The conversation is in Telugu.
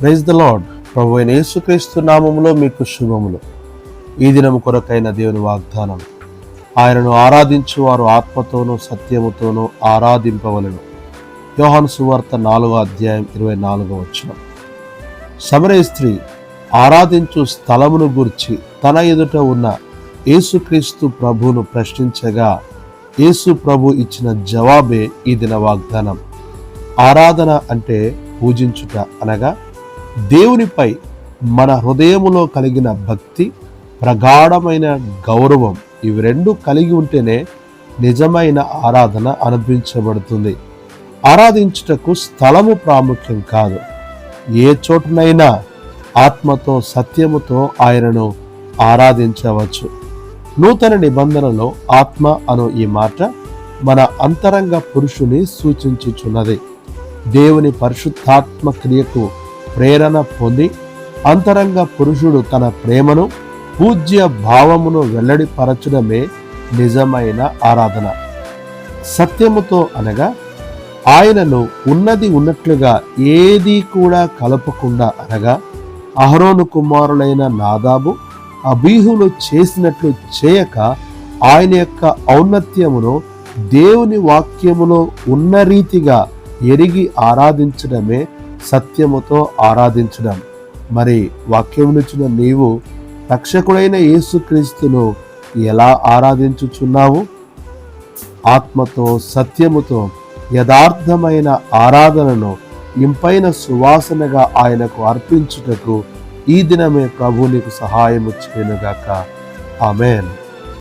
Praise the lord. ప్రభు అయిన యేసుక్రీస్తు నామములో మీకు శుభములు. ఈ దినము కొరకైన దేవుని వాగ్దానం, ఆయనను ఆరాధించు వారు ఆత్మతోనూ సత్యముతోనూ ఆరాధింపవలెను. యోహాను సువార్త 4వ అధ్యాయం 24వ వచనం. సమరయ స్త్రీ ఆరాధించు స్థలమును గూర్చి తన ఎదుట ఉన్న యేసుక్రీస్తు ప్రభువును ప్రశ్నించగా యేసు ప్రభు ఇచ్చిన జవాబే ఈ దిన వాగ్దానం. ఆరాధన అంటే పూజించుట, అనగా దేవునిపై మన హృదయములో కలిగిన భక్తి, ప్రగాఢమైన గౌరవం, ఇవి రెండు కలిగి ఉంటేనే నిజమైన ఆరాధన అనిపించబడుతుంది. ఆరాధించుటకు స్థలము ప్రాముఖ్యం కాదు. ఏ చోటునైనా ఆత్మతో సత్యముతో ఆయనను ఆరాధించవచ్చు. నూతన నిబంధనలో ఆత్మ అను ఈ మాట మన అంతరంగ పురుషుని సూచించుచున్నది. దేవుని పరిశుద్ధాత్మ క్రియకు ప్రేరణ పొంది అంతరంగ పురుషుడు తన ప్రేమను, పూజ్య భావమును వెల్లడిపరచడమే నిజమైన ఆరాధన. సత్యముతో అనగా ఆయనను ఉన్నది ఉన్నట్లుగా ఏదీ కూడా కలపకుండా, అనగా అహరోను కుమారులైన నాదాబు, అబీహులు చేసినట్లు చేయక ఆయన యొక్క ఔన్నత్యమును దేవుని వాక్యములో ఉన్న రీతిగా ఎరిగి ఆరాధించడమే సత్యముతో ఆరాధించడం. మరి వాక్యమునిచ్చిన నీవు రక్షకుడైన యేసుక్రీస్తును ఎలా ఆరాధించుచున్నావు? ఆత్మతో సత్యముతో యథార్థమైన ఆరాధనను ఇంపైన సువాసనగా ఆయనకు అర్పించుటకు ఈ దినమే ప్రభు నీకు సహాయము చేయనుగాక. ఆమేన్.